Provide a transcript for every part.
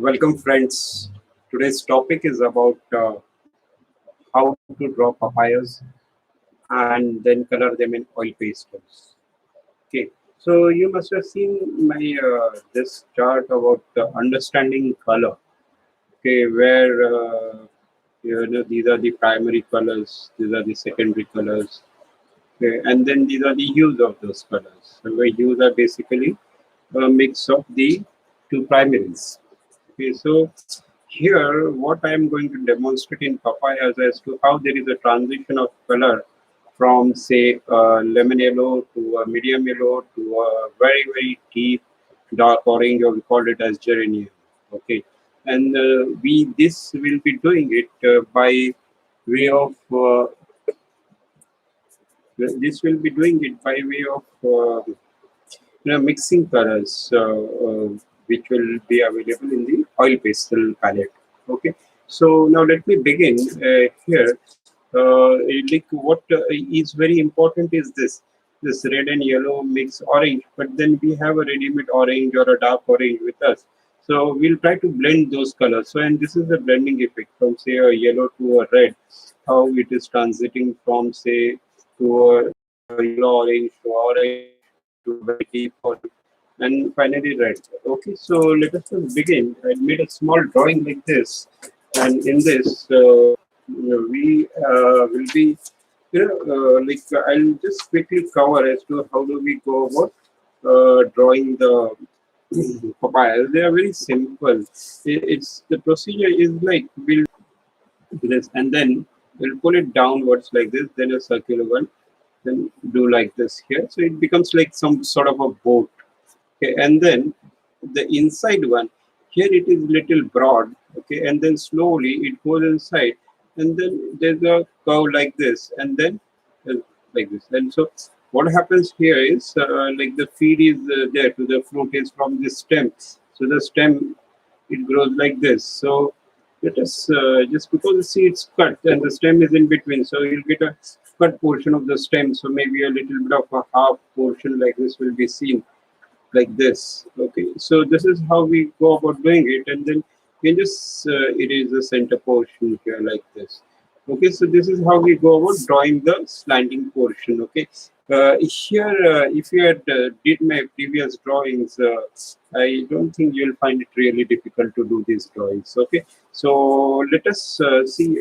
Welcome, friends. Today's topic is about how to draw papayas and then color them in oil pastels. Okay, so you must have seen my this chart about understanding color. Okay, where these are the primary colors, these are the secondary colors, okay, and then these are the hues of those colors. So the hues are basically a mix of the two primaries. Okay, so here what I am going to demonstrate in papayas as to how there is a transition of color from say lemon yellow to a medium yellow to a very very deep dark orange, or we call it as geranium. Okay, and we this will be doing it by way of this will be doing it by way of mixing colors which will be available in the oil pastel palette. Okay, so now let me begin here. Like what is very important is this red and yellow mix orange, but then we have a ready-made orange or a dark orange with us. So we'll try to blend those colors. So, and this is the blending effect from say a yellow to a red, how it is transiting from say to a yellow orange to orange to very deep orange and finally red. Okay, so let us just begin. I made a small drawing like this, and in this we will be I'll just quickly cover as to how do we go about drawing the papaya. They are very simple. It's the procedure is like we'll do this and then we'll pull it downwards like this, then a circular one, then do like this here. So it becomes like some sort of a boat. Okay, and then the inside one here it is little broad. Okay, and then slowly it goes inside, and then there's a curve like this, and then uh, like this. And so what happens here is like the feed is there to the fruit is from the stem. So the stem it grows like this. So let us just because the seeds cut and the stem is in between, so you'll get a cut portion of the stem. So maybe a little bit of a half portion like this will be seen like this. Okay, so this is how we go about doing it, and then you just erase the center portion here like this. Okay, so this is how we go about drawing the slanting portion. Okay, here if you had did my previous drawings, I don't think you'll find it really difficult to do these drawings. Okay, so let us see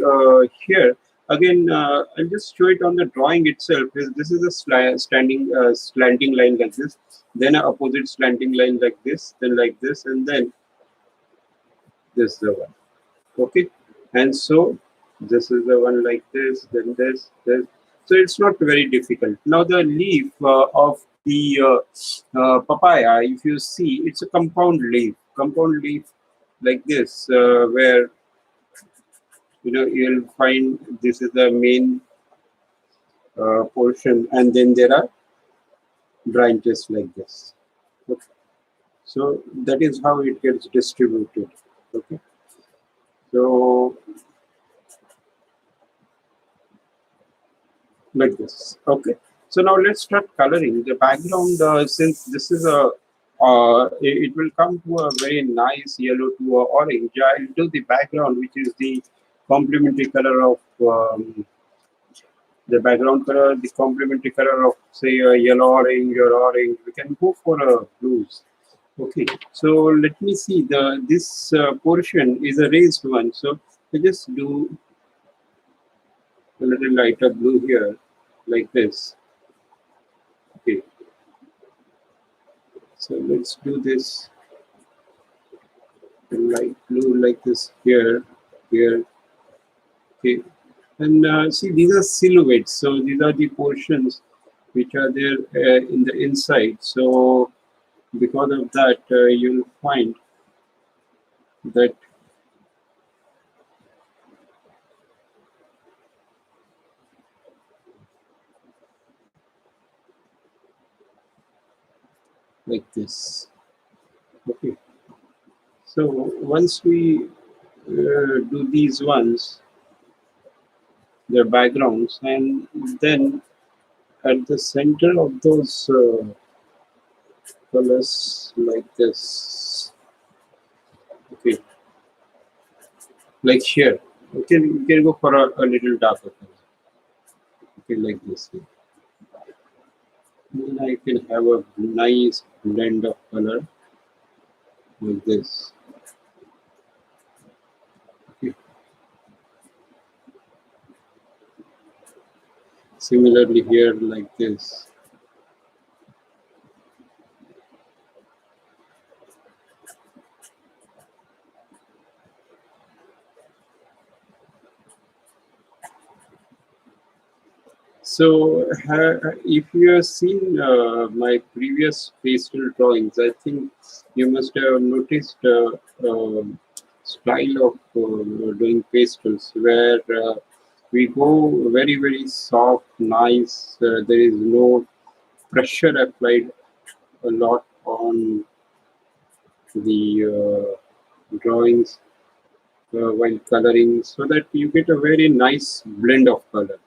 here again. I'll just show it on the drawing itself. This is a standing slanting line like this, then an opposite slanting line like this, then like this, and then this is the one. Okay, and so this is the one like this, then this. So it's not very difficult. Now the leaf of the papaya, if you see, it's a compound leaf like this, where you'll find this is the main portion, and then there are branches like this. Okay. So that is how it gets distributed. Okay, so like this. Okay, so now let's start coloring the background. Since this is a it will come to a very nice yellow to a orange. I'll do the background, which is the complementary color of the background color, the complementary color of say a yellow orange or orange. We can go for a blues. Okay, so let me see this portion is a raised one. So I just do a little lighter blue here, like this. Okay, so let's do this light blue like this here, here. Okay, and see these are silhouettes. So these are the portions which are there in the inside. So because of that, you'll find that like this. Okay, so once we do these ones, their backgrounds, and then at the center of those colors like this. Okay, like here. Okay, you can go for a little darker color. Okay, like this. Then I can have a nice blend of color like this. Okay. Similarly here like this. So, if you have seen my previous pastel drawings, I think you must have noticed style of doing pastels where we go very soft, nice. There is no pressure applied a lot on the drawings while coloring, so that you get a very nice blend of color.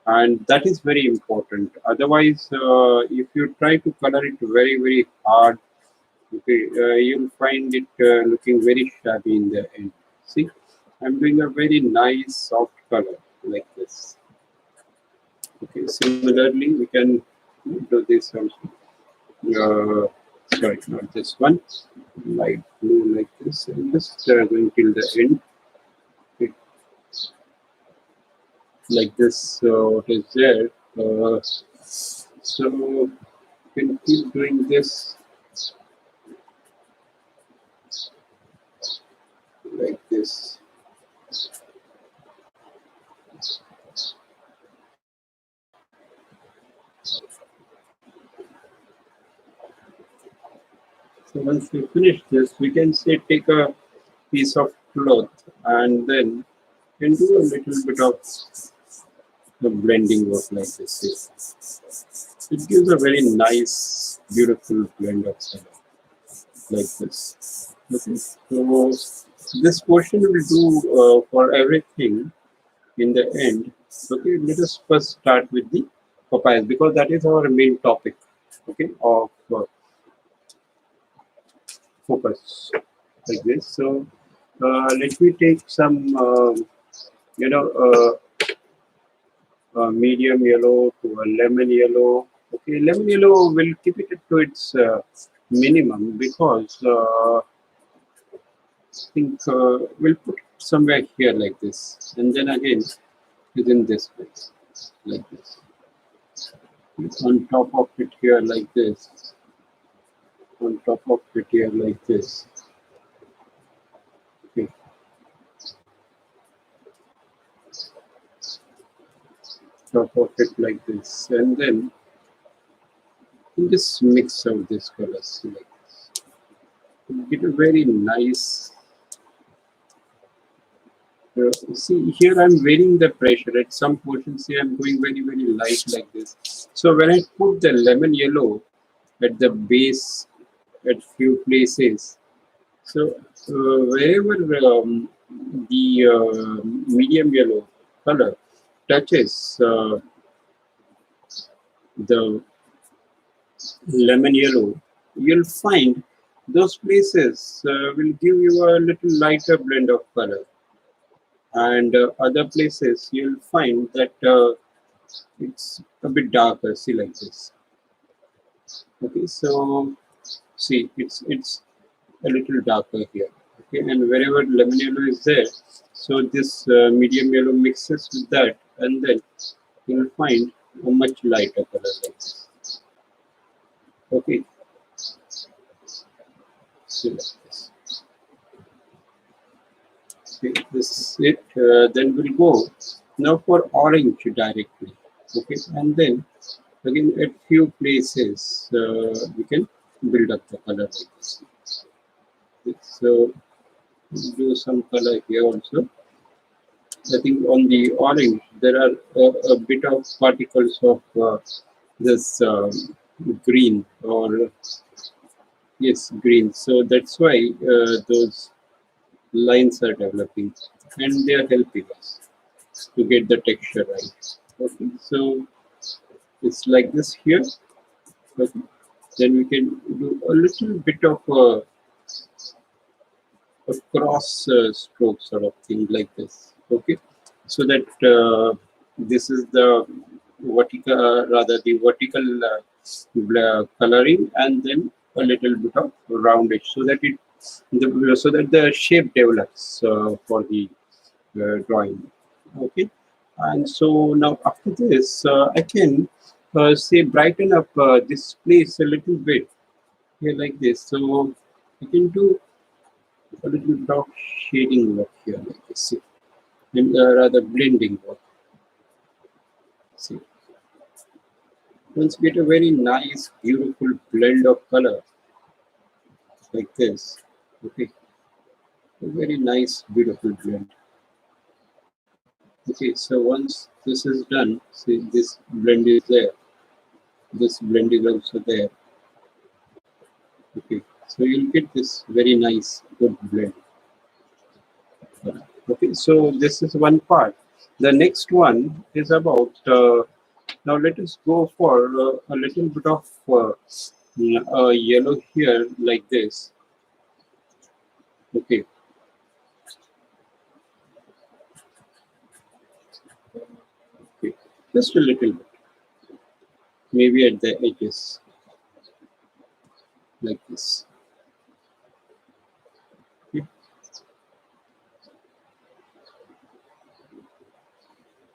And that is very important. Otherwise, if you try to color it very hard, okay, you'll find it looking very shabby in the end. See, I'm doing a very nice soft color like this. Okay, similarly, we can do this also. Uh, Sorry, not this one. Light blue like this, and just going till the end. Okay, like this. What is there? So can keep doing this like this. So once we finish this, we can say take a piece of cloth and then can do a little bit of the blending work like this. It gives a very nice, beautiful blend of color like this. Okay. So this portion will do for everything in the end. Okay, let us first start with the papayas because that is our main topic. Okay, of focus like this. So let me take some, you know, medium yellow to a lemon yellow. Okay, lemon yellow will keep it to its minimum because I think we'll put somewhere here like this, and then again within this place like this. On top of it here like this. On top of it here like this. Okay. Top of it like this, and then you just mix out these colors like this. You get a very nice. See here, I'm varying the pressure. At some portions here, I'm going very light like this. So when I put the lemon yellow at the base at few places, so wherever the medium yellow color touches the lemon yellow, you'll find those places will give you a little lighter blend of color, and other places you'll find that it's a bit darker. See like this. Okay, so see it's a little darker here. Okay, and wherever lemon yellow is there, so this medium yellow mixes with that, and then you'll find a much lighter color like this. Okay, so like this. Okay, this is it. Then we'll go now for orange directly. Okay, and then again at few places we can build up the color like this. Okay, so we'll do some color here also. I think on the orange there are a bit of particles of this green or yes green. So that's why those lines are developing and they are helping us to get the texture right. Okay, so it's like this here. Okay, then we can do a little bit of a cross stroke sort of thing like this. Okay, so that this is the vertical, rather the vertical coloring, and then a little bit of roundish, so that so that the shape develops for the drawing. Okay, and so now after this, I can say brighten up this place a little bit here like this. So I can do a little bit of shading work here like this. See, and rather blending work. See, once you get a very nice, beautiful blend of color like this. Okay, a very nice, beautiful blend. Okay, so once this is done, see this blend is there. This blend is also there. Okay, so you'll get this very nice, good blend. Okay, so this is one part. The next one is about, now let us go for a little bit of yellow here like this. Okay, okay, just a little bit, maybe at the edges like this. Okay.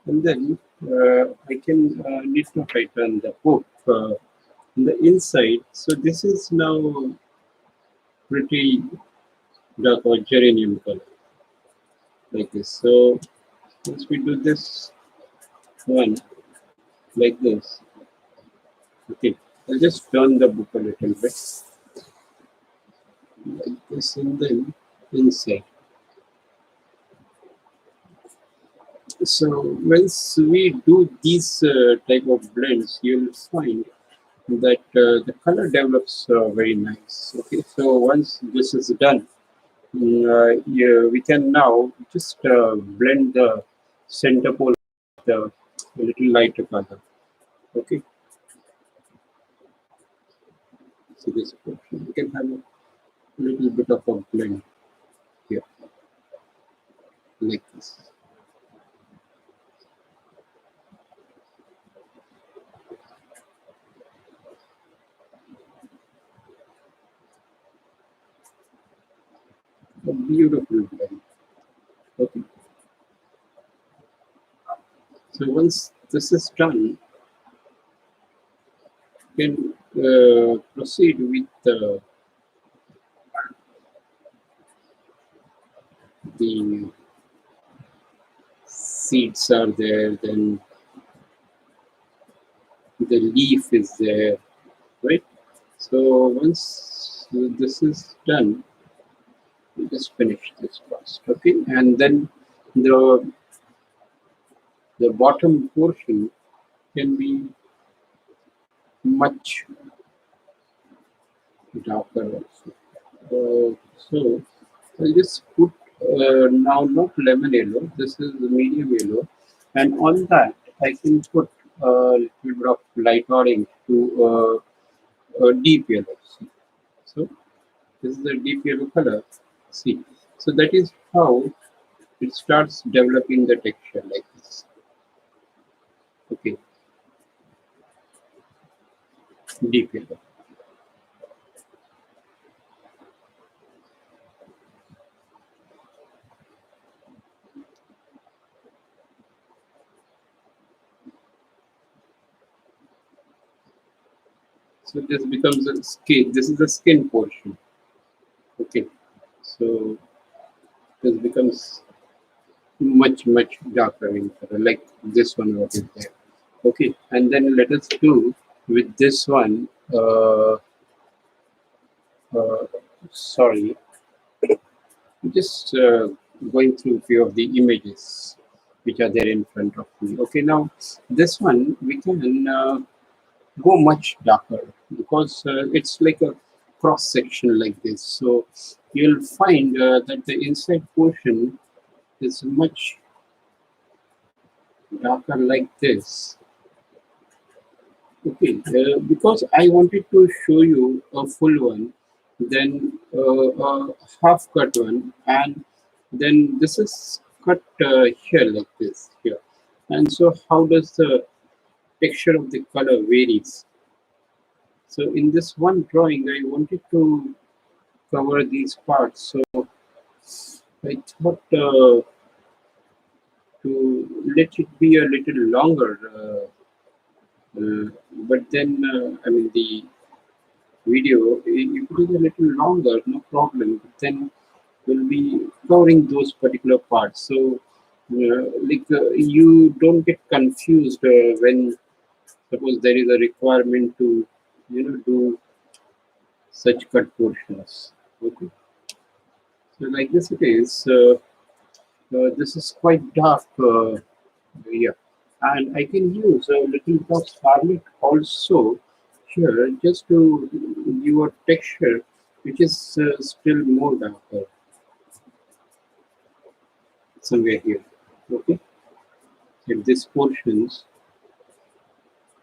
And then I can need to tighten the hook on the inside. So this is now pretty dark or geranium color like this. So once we do this one like this, okay, I'll just turn the book a little bit like this, and then inside. So once we do these type of blends, you'll find that the color develops very nice. Okay, so once this is done, yeah, we can now just blend the center pole of the little lighter color. Okay, so this portion we can have a little bit of a blend here like this. A beautiful blend. Okay, so once this is done, we can proceed with the seeds are there, then the leaf is there, right? So once this is done, we just finish this first, okay? And then the the bottom portion can be much darker also. So I'll just put now not lemon yellow. This is medium yellow, and on that I can put a little bit of light orange to deep yellow. See? So this is the deep yellow color. See, so that is how it starts developing the texture like this. Okay, deep yellow. So this becomes a skin. This is the skin portion. Okay, so this becomes much darker in color, like this one what is there. Okay, and then let us do with this one. Uh, Sorry, just going through a few of the images which are there in front of me. Okay, now this one we can go much darker because it's like a cross section like this. So you'll find that the inside portion is much darker like this. Okay, because I wanted to show you a full one, then half cut one, and then this is cut here like this here. And so how does the texture of the color varies? So in this one drawing, I wanted to cover these parts. So I thought to let it be a little longer, but then I mean the video, if it is a little longer, no problem. But then we'll be covering those particular parts. So you don't get confused when suppose there is a requirement to do such cut portions. Okay, so like this it is. This is quite dark. Yeah, and I can use a little bit of scarlet also here just to give a texture which is still more darker somewhere here. Okay, in this portions,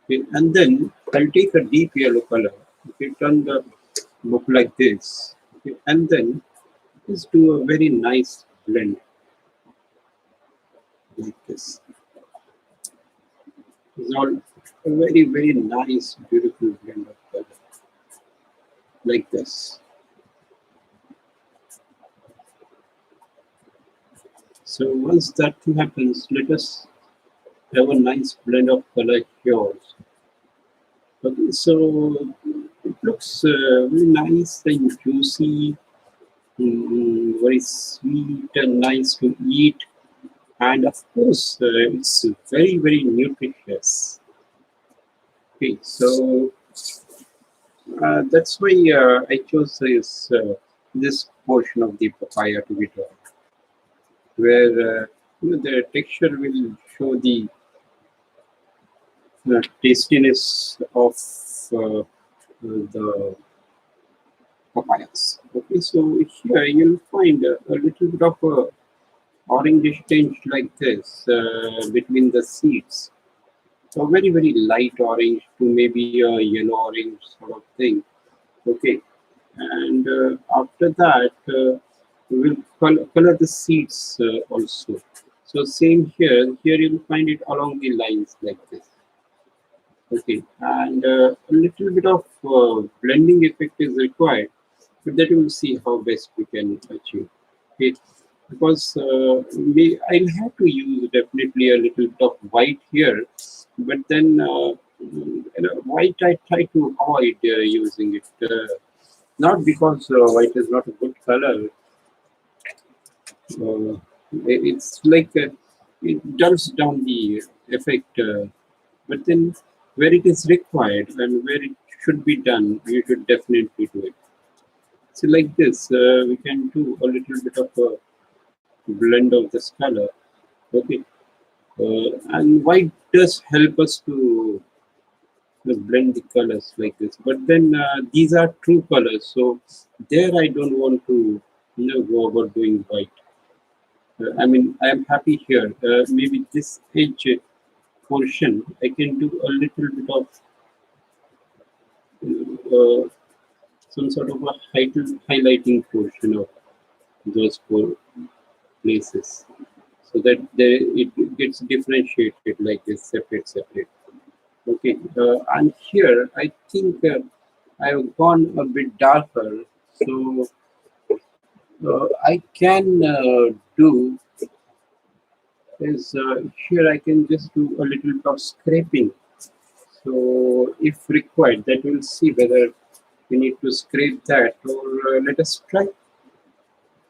okay, and then I'll take a deep yellow color. Okay, turn the book like this. Okay, and then just do a very nice blend like this. It's all a very nice, beautiful blend of color like this. So once that thing happens, let us have a nice blend of color here. Okay, so it looks very nice and juicy, very sweet and nice to eat, and of course, it's very nutritious. Okay, so that's why I chose this portion of the papaya to be drawn, where the texture will show the tastiness of the papayas. Okay, so here you'll find a little bit of a orange tinge like this between the seeds. So very light orange to maybe a yellow orange sort of thing. Okay, and after that we will color the seeds also. So same here. Here you'll find it along the lines like this. Okay, and a little bit of blending effect is required, but that we will see how best we can achieve. Okay, because I'll have to use definitely a little bit of white here, but then white I try to avoid using it. Not because white is not a good color. Uh, it's like it dulls down the effect. But then where it is required and where it should be done, you should definitely do it. So like this, we can do a little bit of a blend of this color. Okay, and white does help us to blend the colors like this. But then these are true colors, so there I don't want to go about doing white. I mean, I am happy here. Maybe this edge portion I can do a little bit of uh, some sort of a highlighting portion of those four places, so that it gets differentiated like this, separate. Okay, and here I think I have gone a bit darker, so I can do is here I can just do a little bit of scraping. So if required, that we'll see whether we need to scrape that, or let us try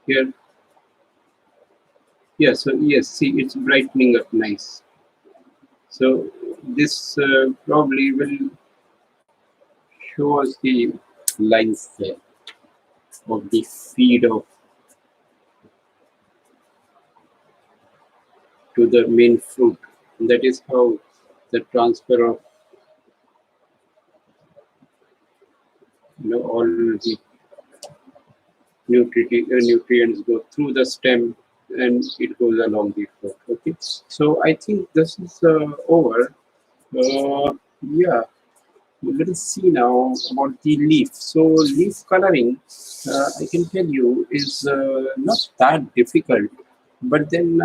here. Yeah, so yes, see, it's brightening up nice. So this probably will show us the lines there of the feed of to the main fruit. And that is how the transfer of all the nutrients go through the stem and it goes along the fruit. Okay, so I think this is over. Yeah, Let us see now about the leaf. So leaf coloring, I can tell you, is not that difficult, but then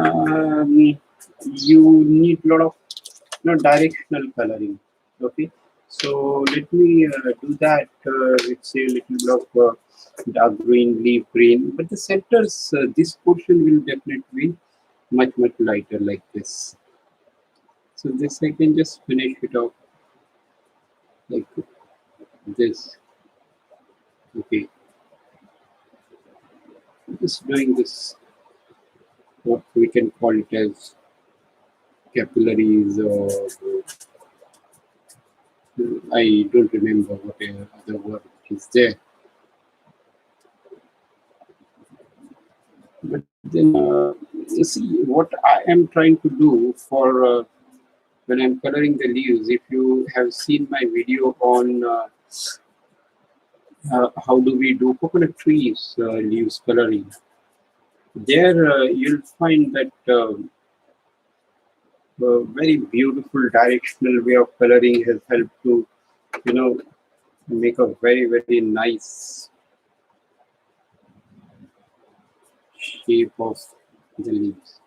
you need a lot of directional coloring. Okay, so let me do that. Let's say a little bit of dark green, leaf green, but the centers, this portion will definitely be much lighter like this. So this I can just finish it off like this. Okay, just doing this, what we can call it as capillaries, or I don't remember what other word is there. But then, you see, what I am trying to do for when I'm coloring the leaves, if you have seen my video on how do we do coconut trees leaves coloring, there you'll find that very beautiful directional way of coloring has helped to, you know, make a very nice shape of the leaves.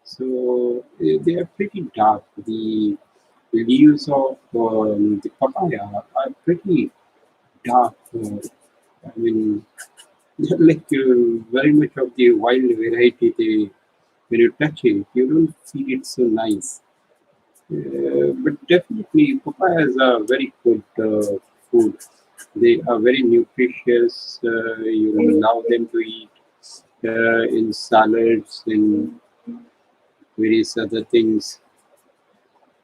So they are pretty dark. The leaves of the papaya are pretty dark. I mean, they're like very much of the wild variety. They, when you touch it, you don't feel it so nice. But definitely, papayas are very good food. They are very nutritious. You allow them to eat in salads and various other things.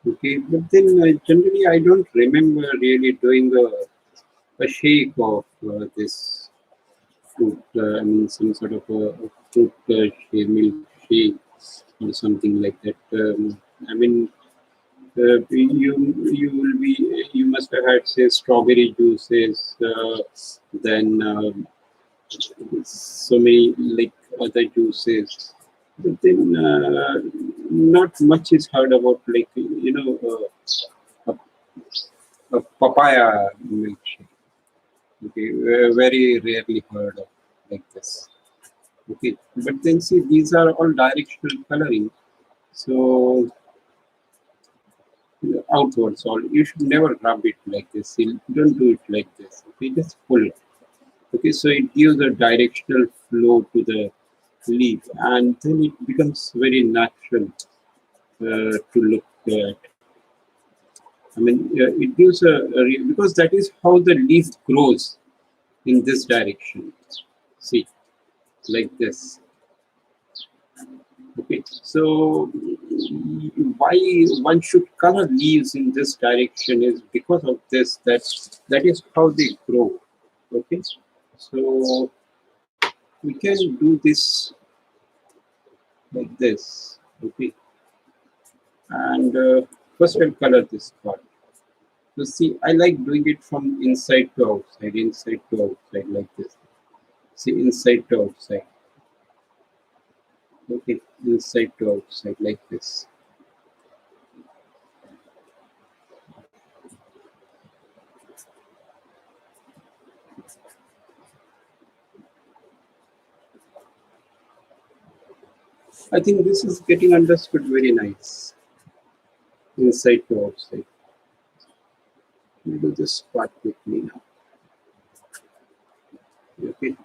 Okay, but then generally I don't remember really doing a shake of this fruit. I mean, some sort of a fruit shake, milk shake or something like that. I mean, you will be you must have had say strawberry juices, then so many like other juices. But then not much is heard about like a papaya milkshake. Okay, very rarely heard of like this. Okay, but then see these are all directional coloring. So outwards, all you should never rub it like this. You don't do it like this. Okay, just pull it. Okay, so it gives a directional flow to the leaf, and then it becomes very natural to look at. I mean, it gives because that is how the leaf grows in this direction. See, like this. Okay, so why one should color leaves in this direction is because of this. That is how they grow. Okay, so we can do this like this. Okay, and first I'll color this part. So see, I like doing it from inside to outside like this. See, inside to outside. Okay, inside to outside like this. I think this is getting understood very nice. Inside to outside. We'll do this part quickly now. Okay.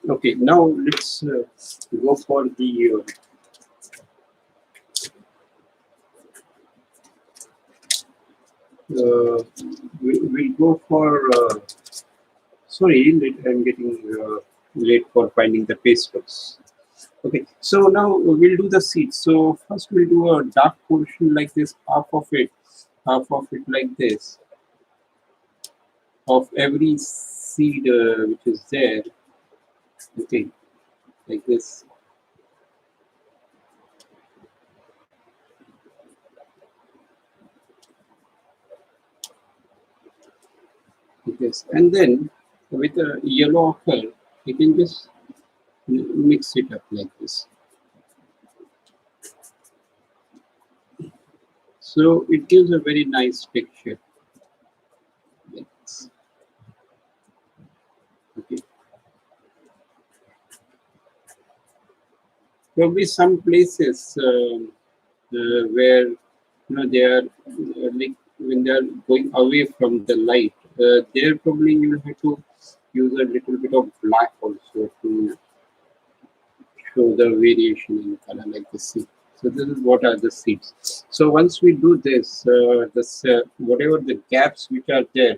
Okay. Now let's go for the. We'll go for. Sorry, I'm getting late for finding the pastels. Okay, so now we'll do the seeds. So first we'll do a dark portion like this, half of it like this, of every seed which is there. Okay, like this. Like this. And then with a yellow ochre, you can just mix it up like this. So it gives a very nice texture. Yes. Okay. Probably some places where they are like when they are going away from the light, there probably you have to use a little bit of black also to show the variation in color like the seed. So this is what are the seeds. So once we do this whatever the gaps which are there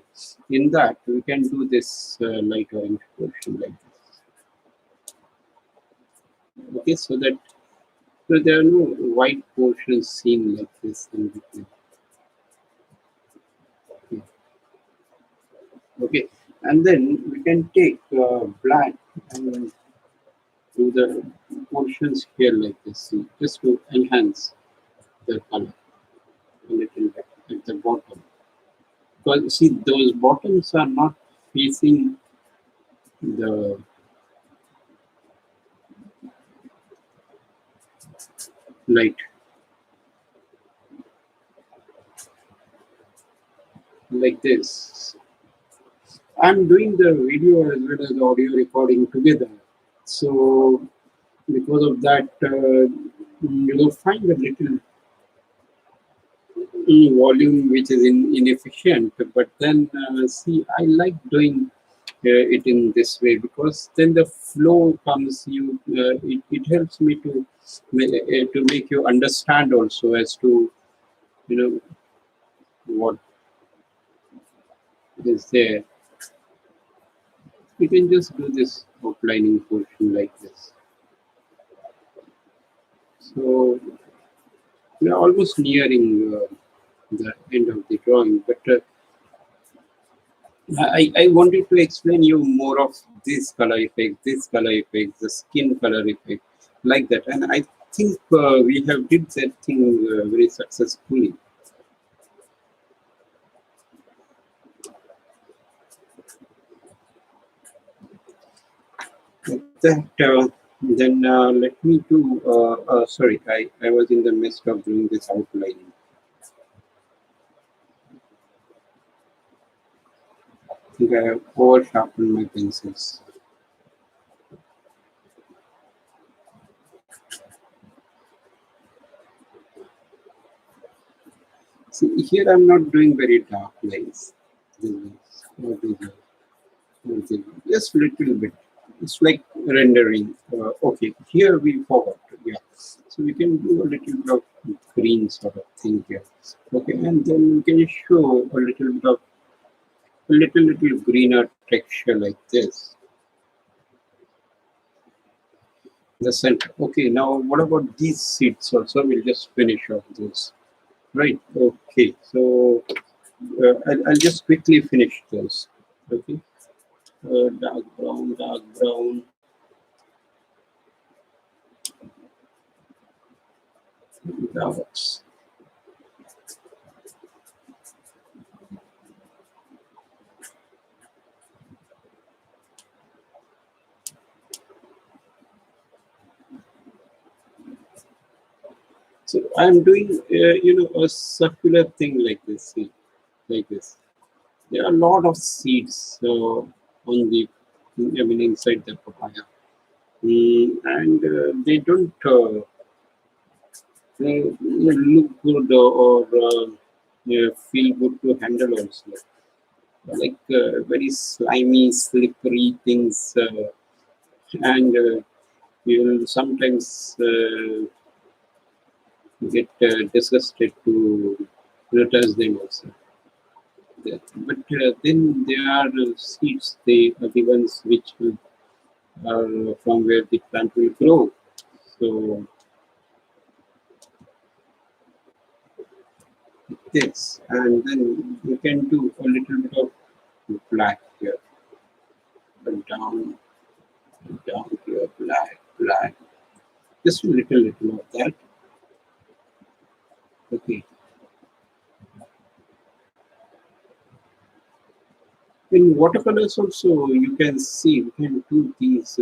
in that, we can do this light orange portion like this. Okay, so that so there are no white portions seen like this in between. Okay, and then we can take black and do the portions here like this, see, just to enhance the color a little bit at the bottom. Because see, those bottoms are not facing the light like this. I'm doing the video as well as the audio recording together. So because of that, you will find a little volume which is inefficient. But then, see, I like doing it in this way because then the flow comes. It helps me to make you understand also as to you know what is there. We can just do this outlining portion like this. So we are almost nearing the end of the drawing, but I wanted to explain you more of this color effect, the skin color effect, like that. And I think we have did that thing very successfully. With that, then let me do. Sorry, I was in the midst of doing this outlining. I think I have over sharpened my pencils. See, here I'm not doing very dark lines. This is- what is it? Just little bit. It's like rendering. Okay, here we forward. Yeah, so we can do a little bit of green sort of thing here. Okay, and then we can show a little greener texture like this. The center. Okay, now what about these seeds also? We'll just finish off those. Right. Okay. So I'll just quickly finish those. Okay. Dark brown, darks. So I'm doing, a circular thing like this, see, like this. There are a lot of seeds on the, I mean, inside the papaya, and they don't they look good or feel good to handle also. Like very slimy, slippery things, and you'll sometimes get disgusted to touch them also. But then there are seeds, they are the ones which are from where the plant will grow. So this, and then you can do a little bit of black here, but down here, black, just a little of that. Okay. In watercolors also, you can see we can do these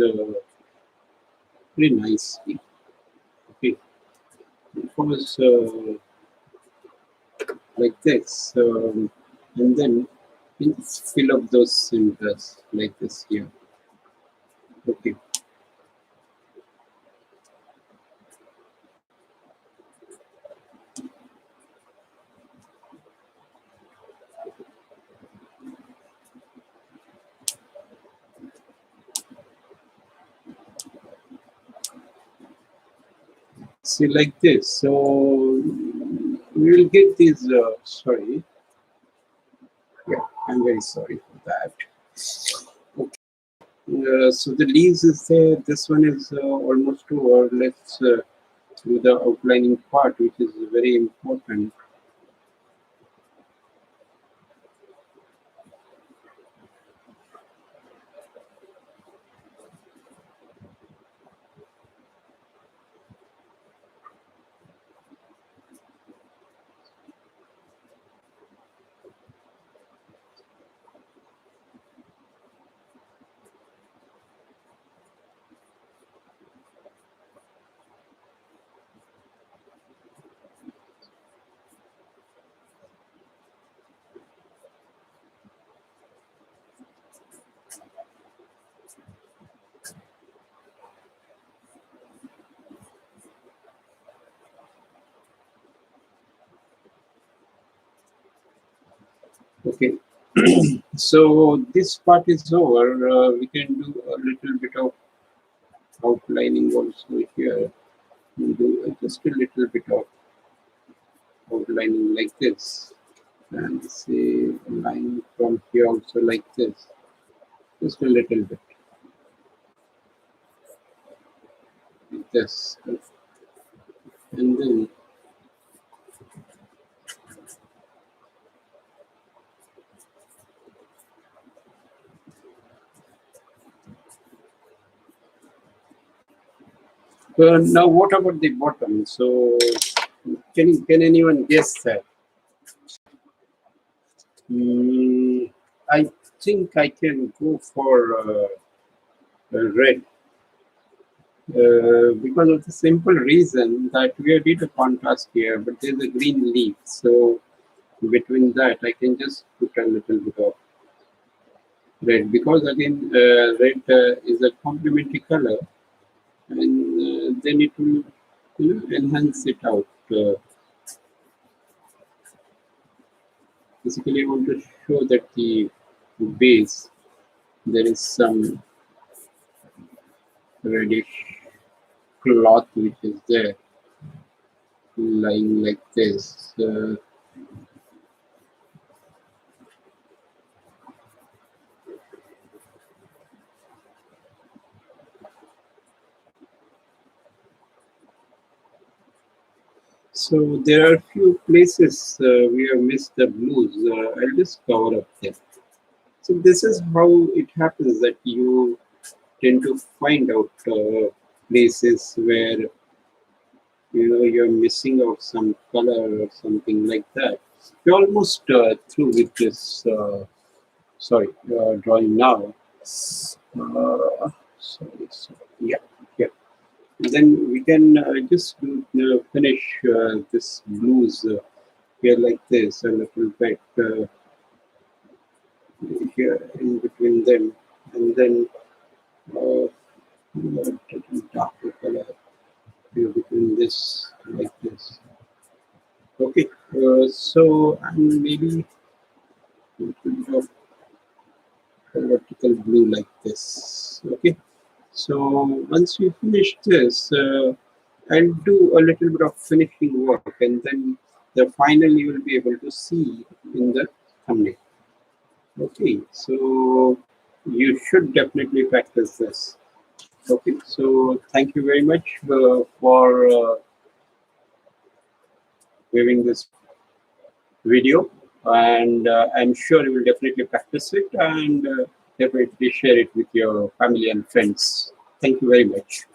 very nicely. Okay, because like this, and then you just fill up those centers like this here. Okay. See, like this. So we will get these. Sorry. Yeah, I'm very sorry for that. So the leaves is there. This one is almost over. Let's do the outlining part, which is very important. Okay. So this part is over. We can do a little bit of outlining also here. We do just a little bit of outlining like this, and say a line from here also like this, just a little bit like this, and then now what about the bottom? So can anyone guess that? Mm, I think I can go for red because of the simple reason that we did a contrast here, but there's a green leaf. So between that, I can just put a little bit of red because again, red is a complementary color, and then it will enhance it out. Basically, I want to show that the base there is some reddish cloth which is there lying like this. So there are a few places we have missed the blues. I'll just cover up there. So this is how it happens that you tend to find out places where you're missing out some color or something like that. We're almost through with this. Sorry, drawing now. Sorry. Yeah, yeah. Then we can just finish this blues here like this a little bit here in between them, and then uh, darker color here between this like this. Okay, so and maybe a little bit of vertical blue like this. Okay, so once we finish this, I'll do a little bit of finishing work, and then the final you will be able to see in the thumbnail. Okay, so you should definitely practice this. Okay, so thank you very much for viewing this video, and I'm sure you will definitely practice it and definitely share it with your family and friends. Thank you very much.